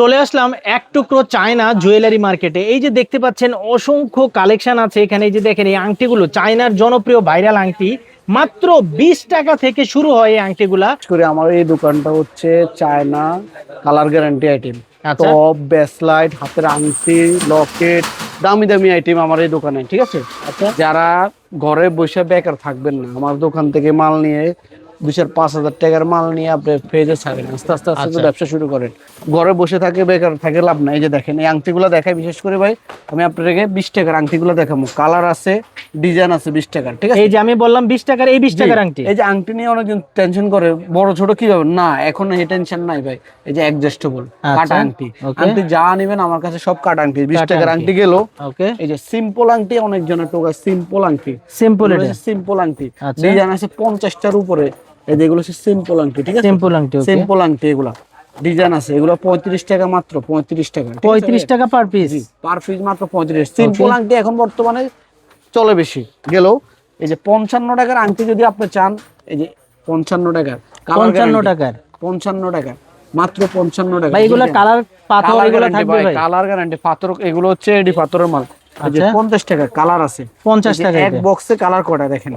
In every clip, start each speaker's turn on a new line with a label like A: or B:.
A: চলে আসলাম এক টুকরো চায়না জুয়েলারি মার্কেটে। এই যে দেখতে পাচ্ছেন অসংখ্য কালেকশন আছে এখানে। এই যে দেখেন এই আংটিগুলো চায়নার জনপ্রিয় ভাইরাল আংটি, মাত্র 20 টাকা থেকে শুরু হয় এই আংটিগুলা।
B: করে আমার এই দোকানটা হচ্ছে চায়না কালার গ্যারান্টি আইটেম,
A: আচ্ছা।
B: টপ, ব্রেসলাইট, হাতের আংটি, লকেট, দামি দামি আইটেম আমার এই দোকানে। ঠিক আছে,
A: আচ্ছা
B: যারা ঘরে বসে বেকার থাকবেন না, আমার দোকান থেকে মাল নিয়ে 2,000-5,000 টাকার মাল নিয়ে আপনি পেজে ছাড়েন, আস্তে আস্তে আস্তে
A: আচ্ছা।
B: ব্যবসা শুরু করেন। ঘরে বসে থাকে বেকার থাকে লাভ নাই। এই যে দেখেন এই আংটিগুলো দেখাই, বিশেষ করে ভাই আমি আপনাকে 20 টাকার আংটিগুলো দেখাবো। কালার আছে, ডিজাইন আছে 20 টাকার। ঠিক আছে,
A: এই যে আমি বললাম 20 টাকার, এই 20 টাকার আংটি।
B: এই যে আংটি নিয়ে অনেকজন টেনশন করে বড় ছোট কিভাবে, না এখন এই টেনশন নাই ভাই। এই যে অ্যাডজাস্টেবল কাটা আংটি, আংটি যা নেবেন আমার কাছে সব কাটা আংটি। 20 টাকার আংটি গেল।
A: ওকে,
B: এই যে সিম্পল আংটি, অনেকজনের টোকা সিম্পল আংটি,
A: সিম্পল এটা
B: সিম্পল আংটি
A: আচ্ছা।
B: ডিজাইন আছে 50টার উপরে। এই যে এগুলো হচ্ছে সিম্পল আংটি। ঠিক আছে,
A: সিম্পল আংটি, ওকে।
B: সিম্পল আংটি এগুলা ডিজাইন আছে, এগুলো 35 টাকা, মাত্র 35 টাকা।
A: 35 টাকা পার পিস।
B: পার পিস মাত্র 35। সিম্পল আংটি এখন বর্তমানে চলে বেশি গেল। এই যে 55 টাকার আংটি যদি আপনি চান, এই যে 55 টাকার,
A: 55 টাকার,
B: 55 টাকা, মাত্র 55 টাকা।
A: ভাই এগুলা কালার পাথর এগুলা থাকবে ভাই?
B: কালার গ্যারান্টি, পাথর এগুলো হচ্ছে এডি পাথরের মাল। এই যে
A: আচ্ছা।
B: 50 টাকা কালার আছে।
A: 50 টাকা
B: এক বক্সে কালার কয়টা দেখেন,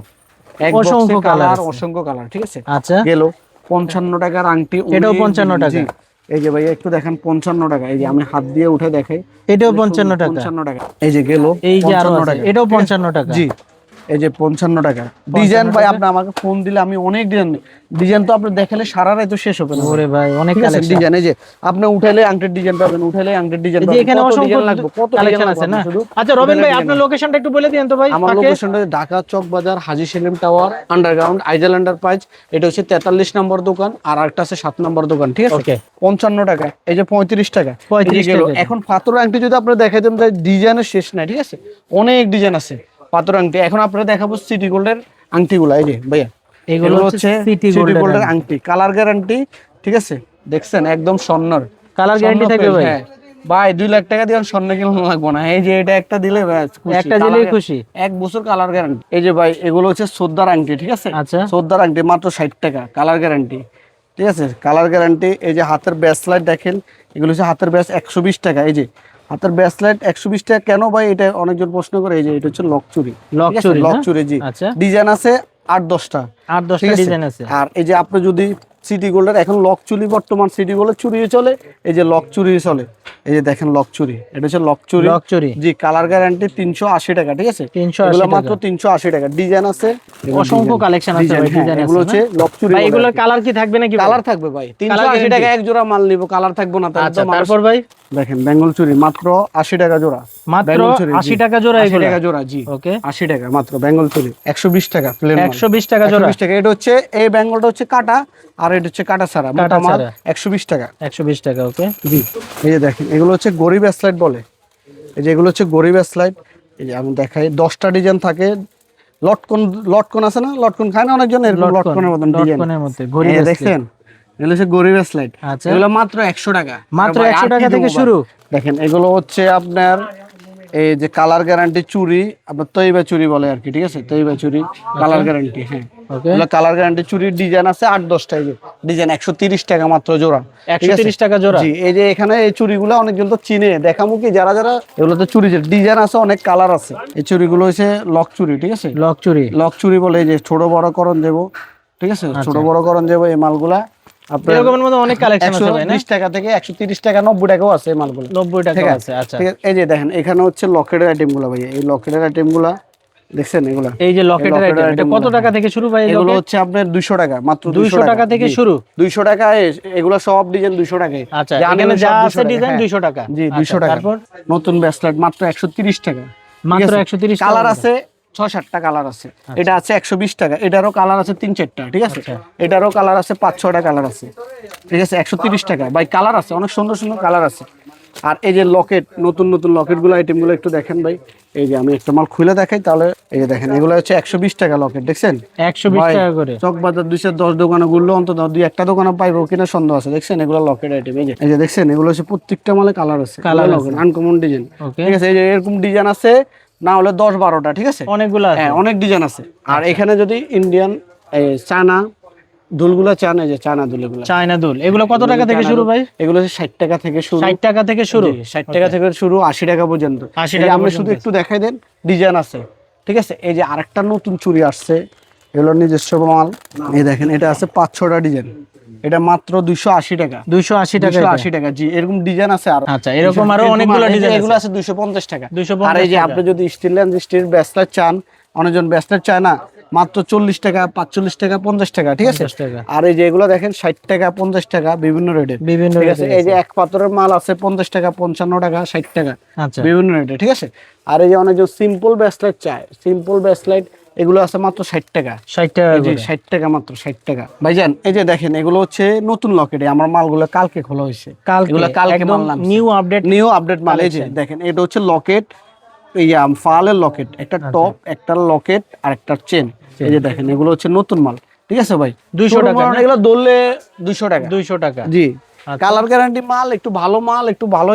B: এক বক্সে
A: অসংখ্য কালার
B: কালার,
A: আছে।
B: অসংখ্য কালার। ঠিক আছে,
A: আচ্ছা।
B: গেল 55 টাকার আংটি।
A: এটাও 55 টাকা।
B: জি, এই যে ভাই একটু দেখেন 55 টাকা। এই যে আমি হাত দিয়ে উঠে দেখাই,
A: এটাও 55 টাকা।
B: 55 টাকা। এই যে গেল
A: এই যে আরো
B: 55
A: আছে,
B: টাকা।
A: এটাও 55 টাকা।
B: জি, এই যে 55 টাকা। ডিজাইন ভাই আপনি আমাকে ফোন দিলে আমি অনেক ডিজাইন তো আপনি দেখালে সারা রাত তো শেষ হবে না।
A: ওরে ভাই অনেক কালেকশন।
B: ডিজাইন এই যে আপনি উঠাইলে আংটির ডিজাইন পাবেন, উঠাইলে আংটির ডিজাইন
A: এই যে
B: পাবেন।
A: এখানে
B: কত
A: অসংখ্য
B: ডিজাইন লাগবে, কত
A: কালেকশন আছে না? আচ্ছা রবিন ভাই আপনার লোকেশনটা একটু বলে দিন তো ভাই।
B: আমার লোকেশনটা ঢাকা চক বাজার, হাজী সেলিম টাওয়ার, আন্ডারগ্রাউন্ড, আইজেল এন্টারপ্রাইজ। এটা হচ্ছে 43 নম্বর দোকান, আর একটা আছে 7 নম্বর দোকান। ঠিক আছে,
A: ওকে।
B: 55 টাকা। এই যে 35 টাকা,
A: 35
B: গেল।
A: টাকা।
B: এখন পাথর আংটি যদি আপনি দেখাইতেন, ডিজাইনের শেষ নাই। ঠিক আছে, অনেক ডিজাইন আছে পাথর আংটি। এখন আপনারা দেখাবো সিটি গোল্ডের আংটিগুলা। এই যে ভাইয়া
A: এগুলো হচ্ছে সিটি
B: গোল্ডের আংটি, কালার গ্যারান্টি। ঠিক আছে, দেখছেন একদম স্বর্ণর
A: কালার গ্যারান্টি থাকবে ভাই।
B: হ্যাঁ ভাই, 2 লাখ টাকা দিয়ে স্বর্ণ কিনতে লাগবে না। এই যে এটা একটা দিলে ব্যাস খুশি,
A: একটা দিলেই খুশি।
B: 1 বছর কালার গ্যারান্টি। এই যে ভাই এগুলো হচ্ছে সর্দার আংটি। ঠিক আছে,
A: আচ্ছা।
B: সর্দার আংটি মাত্র 60 টাকা, কালার গ্যারান্টি। ঠিক আছে, কালার গ্যারান্টি। এই যে হাতের ব্রেসলাইট দেখেন, এগুলো হচ্ছে হাতের ব্রেস 120 টাকা। এই যে হাতের ব্রেসলাইট 120 টাকা কেন ভাই, এটা অনেকজন প্রশ্ন করে। এই যে এটা হচ্ছে লক চুরি। লক চুরি, জি।
A: আচ্ছা।
B: ডিজাইন আছে 8-10টা,
A: 8-10টা ডিজাইন আছে।
B: আর এই যে আপনি যদি সিটি গোল্ডের, এখন লক চুরি বর্তমান সিটি গোল্ডের চুরি চলে, এই যে লক চুরি চলে। এই যে দেখেন লক চুরি, এটা হচ্ছে লক চুরি।
A: লক চুরি,
B: জি, কালার গ্যারান্টি 380 টাকা। ঠিক আছে,
A: 380
B: এগুলো মাত্র 380 টাকা। ডিজাইন আছে
A: অসংখ্য কালেকশন আছে ভাই। ডিজাইন আছে,
B: এগুলো হচ্ছে লক চুরি।
A: ভাই এগুলোর কালার কি থাকবে নাকি?
B: কালার থাকবে ভাই, 380 টাকা এক জোড়া মাল নিব, কালার থাকবে না।
A: আচ্ছা, তারপর ভাই
B: দেখেন বেঙ্গল চুরি মাত্র 80 টাকা জোড়া।
A: মাত্র 80 টাকা জোড়া।
B: 80 টাকা জোড়া, জি।
A: ওকে,
B: 80 টাকা মাত্র বেঙ্গল চুরি। 120 টাকা প্লেন,
A: 120 টাকা জোড়া।
B: 120 টাকা। এটা হচ্ছে এই বেঙ্গলটা হচ্ছে কাটা, আর এটা হচ্ছে কাটা ছাড়া। মোটা মাল 120 টাকা।
A: 120 টাকা, ওকে।
B: জি, এই যে দেখেন এগুলো হচ্ছে গরিব স্লাইড বলে। এই যে এগুলো হচ্ছে গরিব স্লাইড। এই যে আমি দেখাই, 10টা ডিজাইন থাকে। লটকন, লটকন আছে না, লটকন খায় না অনেকজন, এরকম লটকনের মতন ডিজাইন।
A: লটকনের মধ্যে গরিব
B: দেখেন, এগুলো হচ্ছে গরিব স্লাইড।
A: আচ্ছা।
B: এগুলো মাত্র 100 টাকা।
A: মাত্র 100 টাকা থেকে শুরু।
B: দেখেন এগুলো হচ্ছে আপনার এই যে কালার গ্যারান্টি চুরি, আপনার তৈবা চুরি বলে আর কি। ঠিক আছে, তৈবা চুরি কালার গ্যারান্টি। হ্যাঁ,
A: ওকে।
B: এগুলো কালার গ্যারান্টি চুরির ডিজাইন আছে 8-10টা। এই যে ডিজাইন 130 টাকা মাত্র জোড়া।
A: 130 টাকা জোড়া,
B: জি। এই যে এখানে এই চুরিগুলো অনেকজন তো চিনে, দেখামু কি যারা যারা, এগুলো তো চুরি ডিজাইন আছে, অনেক কালার আছে। এই চুরিগুলো হচ্ছে লক চুরি। ঠিক আছে,
A: লক চুরি,
B: লক চুরি বলে। এই যে ছোট বড় করণ দেব। ঠিক আছে, ছোট বড় করণ দেব। এই মালগুলা আপনার
A: এরকমের মধ্যে অনেক কালেকশন আছে ভাই না?
B: 120 টাকা থেকে 130 টাকা, 90 টাকাও আছে এই মালগুলো।
A: 90 টাকা আছে। আচ্ছা,
B: ঠিক আছে। এই যে দেখেন এখানে হচ্ছে লকেটের আইটেমগুলো ভাই। এই লকেটের আইটেমগুলো দেখছেন, এগুলা
A: এই যে লকেটের আইটেম, এটা কত টাকা থেকে শুরু ভাই?
B: এগুলো হচ্ছে আপনার 200 টাকা, মাত্র
A: 200 টাকা থেকে শুরু।
B: 200 টাকা। এগুলো সব ডিজাইন 200 টাকায়।
A: আচ্ছা, এখানে যা আছে ডিজাইন 200 টাকা।
B: জি, 200 টাকা।
A: তারপর
B: নতুন ব্রেসলেট মাত্র 130 টাকা।
A: মাত্র 130 টাকা।
B: কালার আছে 6-7টা কালার আছে। এটা আছে 120 টাকা। এটারও কালার আছে 3-4টা। ঠিক আছে, এটারও কালার আছে 5-6টা কালার আছে। ঠিক আছে, 130 টাকা ভাই। কালার আছে অনেক সুন্দর সুন্দর কালার আছে। আর এই যে লকেট, নতুন নতুন লকেটগুলো আইটেমগুলো একটু দেখেন ভাই। এই যে আমি একটা মাল খুলে দেখাই তাহলে। এই যে দেখেন এগুলো হচ্ছে 120 টাকা লকেট, দেখছেন
A: 120 টাকা করে।
B: চক বাজার 210 দোকানে ঘুরলে অন্তত 2-1টা দোকানে পাইবো কিনা সন্দেহ আছে। দেখছেন এগুলো লকেট আইটেম। এই যে দেখছেন এগুলো হচ্ছে প্রত্যেকটা মালে কালার আছে, কালার লকেট, আনকমন ডিজাইন। ঠিক আছে, এই যে এরকম ডিজাইন আছে না হলে 10-12টা। ঠিক আছে,
A: অনেকগুলো আছে।
B: হ্যাঁ অনেক ডিজাইন আছে। আর এখানে যদি ইন্ডিয়ান, চায়না দুলগুলো চান, এই যে চায়না দুল এগুলো।
A: চায়না দুল, এগুলো কত টাকা থেকে শুরু ভাই?
B: এগুলো 60 টাকা থেকে শুরু।
A: 60 টাকা থেকে শুরু?
B: 60 টাকা থেকে শুরু, 80 টাকা পর্যন্ত।
A: 80
B: এই যে
A: টাকা
B: আপনি
A: পর্যন্ত
B: শুধু একটু দেখাই দেন, ডিজাইন আছে, ঠিক আছে। এই যে আরেকটা নতুন চুড়ি আসছে, এগুলো নিজস্ব মাল। এই দেখেন, এটা আছে 5-6টা ডিজাইন, এটা মাত্র 280 টাকা।
A: 280 টাকা?
B: 280 টাকা, জি। এরকম ডিজাইন আছে আর,
A: আচ্ছা, এরকম আরো অনেকগুলো ডিজাইন আছে।
B: এগুলো আছে 250 টাকা।
A: 250
B: আর এই যে আপনি যদি স্টিল লেন্স স্টিল ব্রেসলেট চান, অনেকজন ব্রেসলেট চায় না, মাত্র 40 টাকা, 45 টাকা, 50 টাকা, ঠিক আছে।
A: 50 টাকা।
B: আর এই যে এগুলো দেখেন 60 টাকা, 50 টাকা, বিভিন্ন রেটের,
A: বিভিন্ন
B: ঠিক আছে।
A: রেটের
B: এই যে এক পাথরের মাল আছে 50 টাকা, 55 টাকা, 60 টাকা,
A: আচ্ছা,
B: বিভিন্ন রেটে, ঠিক আছে। আর এই যে অনেকজন সিম্পল ব্রেসলেট চায়, সিম্পল ব্রেসলেট এগুলো আছে মাত্র 60 টাকা।
A: 60 টাকা
B: এই যে
A: করে?
B: 60 টাকা, মাত্র 60 টাকা। ভাইজান এই যে দেখেন, এগুলো হচ্ছে নতুন লকেট, আমার মালগুলো কালকে খোলা হয়েছে, এগুলো কালকে
A: একদম
B: মাল নামছে।
A: নিউ আপডেট,
B: নিউ আপডেট মাল। এই যে দেখেন, এটা হচ্ছে লকেট, এই ফালের লকেট, একটা টপ, একটা লকেট আর একটা চেন। এই যে দেখেন, এগুলো হচ্ছে নতুন মাল, ঠিক আছে ভাই।
A: 200 টাকা না?
B: এগুলো ধরলে 200 টাকা।
A: 200 টাকা,
B: জি।
A: আচ্ছা।
B: কালার গ্যারান্টি মাল, একটু ভালো মাল, একটু ভালো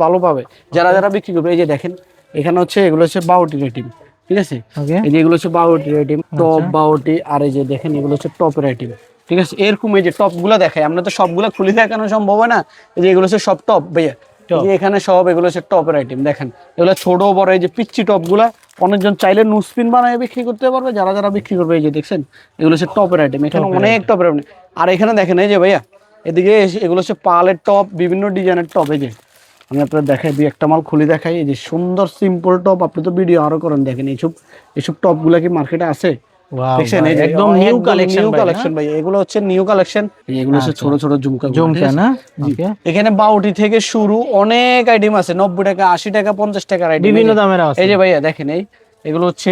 B: ভালো পাবে যারা যারা বিক্রি করবে। এই যে দেখেন, এখানে হচ্ছে এগুলো হচ্ছে 62 রেটিং, ঠিক আছে।
A: ওকে,
B: এই যে এগুলো হচ্ছে 62 রেটিং, টপ 62। আর এই যে দেখেন, এগুলো হচ্ছে টপ রেটিং, ঠিক আছে। এরকম এই যে টপ গুলা দেখায়, আমরা তো সবগুলা খুলে দেখানো সম্ভব হয় না। এই যে এগুলো হচ্ছে সব টপ ভাইয়া, এই যে এখানে সব এগুলো হচ্ছে টপের আইটেম। দেখেন, এগুলো ছোট বড়, এই যে পিচ্চি টপ গুলা অনেকজন চাইলে নুসপিন বানায় বিক্রি করতে পারবে, যারা যারা বিক্রি করবে। এই যে দেখছেন, এগুলো হচ্ছে টপের আইটেম, এখানে অনেক টপের আইটেম। আর এখানে দেখেন, এই যে ভাইয়া এদিকে এগুলো হচ্ছে পালের টপ, বিভিন্ন ডিজাইনের টপ। এই যে আমি আপনার দেখাই, দুই একটা মাল খুলে দেখাই। এই যে সুন্দর সিম্পল টপ, আপনি তো ভিডিও আরো করেন, দেখেন এইসব টপ গুলা কি মার্কেটে আছে?
A: ওয়াও,
B: দেখছেন, এই যে
A: একদম নিউ কালেকশন,
B: নিউ কালেকশন ভাই, এগুলো হচ্ছে নিউ কালেকশন। এগুলো হচ্ছে ছোট ছোট ঝুমকা,
A: ঝুমকা না? ওকে,
B: এখানে 62 থেকে শুরু, অনেক আইটেম আছে, 90 টাকা, 80 টাকা, 50 টাকার আইটেম,
A: বিভিন্ন দামের আছে।
B: এই যে ভাইয়া দেখেন, এগুলো হচ্ছে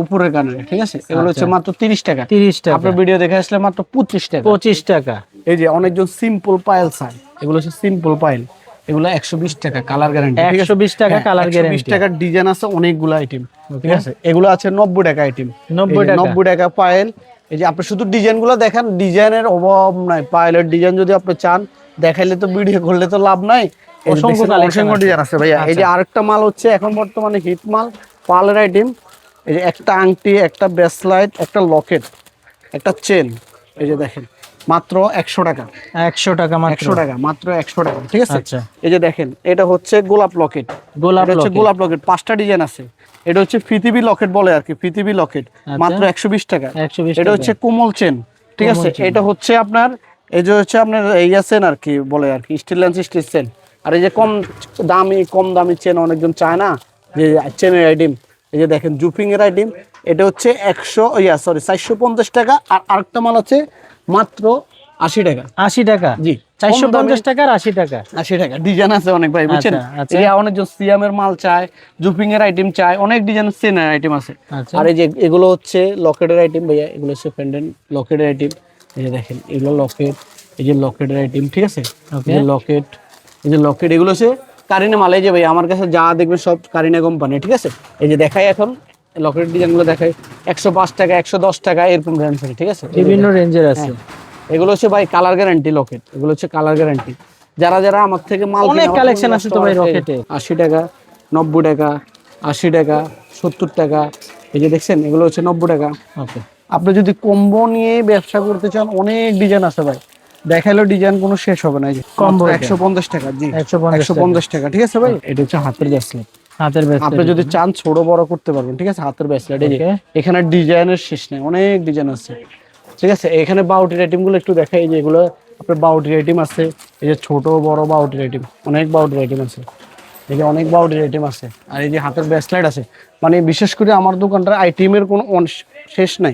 B: উপরের কানের, ঠিক আছে। এগুলো হচ্ছে মাত্র 30 টাকা।
A: 30 টাকা,
B: আপনার ভিডিও দেখে আসলে মাত্র 25 টাকা।
A: 25 টাকা।
B: এই যে অনেকজন সিম্পল পাইল চায়, এগুলো হচ্ছে সিম্পল পাইল, এগুলো 120 টাকা, কালার গ্যারান্টি।
A: 120 টাকা কালার গ্যারান্টি।
B: 120 টাকার ডিজাইন আছে অনেকগুলো আইটেম, ঠিক আছে। এগুলো আছে 90 টাকা আইটেম,
A: 90 টাকা,
B: 90 টাকা পাইল। এই যে আপনি শুধু ডিজাইন গুলো দেখেন, ডিজাইনের অভাব নাই। পাইলের ডিজাইন যদি আপনি চান, দেখাইলে তো ভিডিও করলে তো লাভ নাই।
A: অসংখ্য
B: ডিজাইন আছে ভাইয়া। এই যে আরেকটা মাল হচ্ছে এখন বর্তমানে হিট মাল, পার্লের আইটেম। এই যে একটা আংটি, একটা ব্রেসলাইট, একটা লকেট, একটা চেন। এই যে দেখেন, মাত্র 100 টাকা।
A: 100 টাকা মাত্র?
B: 100 টাকা, মাত্র 100 টাকা, ঠিক আছে।
A: আচ্ছা,
B: এই যে দেখেন, এটা হচ্ছে গোলাপ লকেট, গোলাপ লকেট 5টা ডিজাইন আছে। এটা হচ্ছে পৃথিবী লকেট বলে আর কি, পৃথিবী লকেট, মাত্র 120 টাকা।
A: 120
B: এটা হচ্ছে কোমল চেন, ঠিক আছে। এটা হচ্ছে আপনার, এই যে হচ্ছে আপনার এই চেন আর কি বলে আর কি, স্টিল লেন্স স্টিল চেন। আর এই যে কম দামি চেন অনেকজন চায় না, যে চেনের আইটেম। এই যে দেখেন, জুপিং এর আইটেম, এটা হচ্ছে 450 টাকা। আর আরেকটা মাল আছে মাত্র 80 টাকা।
A: 80 টাকা?
B: জি,
A: 450 টাকা আর 80 টাকা।
B: 80 টাকা, ডিজাইন আছে অনেক ভাই, বুঝছেন।
A: আচ্ছা,
B: এই অনেকজন সিয়ামের মাল চায়, জুপিং এর আইটেম চায়, অনেক ডিজাইনের চেনের আইটেম আছে।
A: আচ্ছা।
B: আর এই যে এগুলো হচ্ছে লকেটের আইটেম ভাইয়া, এগুলো হচ্ছে পেন্ডেন্ট লকেটের আইটেম। এই যে দেখেন, এগুলো লকেট, এই যে লকেটের আইটেম, ঠিক আছে। এই যে লকেট, এই যে লকেট, এগুলো হচ্ছে কারিনা মাল। এই যে ভাই আমার কাছে যা দেখবেন সব কারিনা কোম্পানি, ঠিক আছে। এই যে দেখাই এখন লকেটের ডিজাইনগুলো দেখাই, 105 টাকা, 110 টাকা, এরকম রেঞ্জ, ঠিক আছে।
A: বিভিন্ন রেঞ্জের আছে।
B: এগুলো হচ্ছে ভাই কালার গ্যারান্টি লকেট, এগুলো হচ্ছে কালার গ্যারান্টি। যারা যারা আমার থেকে মাল
A: অনেক কালেকশন আছে তো ভাই লকেটে।
B: 80 টাকা, 90 টাকা, 80 টাকা, 70 টাকা। এই যে দেখছেন, এগুলো হচ্ছে 90 টাকা।
A: ওকে,
B: আপনি যদি কম্বো নিয়ে ব্যবসা করতে চান, অনেক ডিজাইন আছে ভাই, দেখাইলো ডিজাইন কোনো শেষ হবে না। এই যে
A: কম্বো
B: 150 টাকা, জি
A: 150
B: টাকা, ঠিক আছে ভাই। এটা হচ্ছে হাতের ব্রেসলেট,
A: হাতের ব্রেসলেট।
B: আপনি যদি চান ছোট বড় করতে পারবেন, ঠিক আছে। হাতের ব্রেসলেট, এই যে এখানে ডিজাইনের শেষ নেই, অনেক ডিজাইন আছে, ঠিক আছে। এখানে 62 আইটেম গুলো একটু দেখাই। এই যে এগুলো আপনার 62 আইটেম আছে, এই যে ছোট বড় 62 আইটেম, অনেক 62 আইটেম আছে, এই যে অনেক 62 আইটেম আছে। আর এই যে হাতের ব্রেসলেট আছে, মানে বিশেষ করে আমার দোকানটার আইটেমের কোনো শেষ নাই।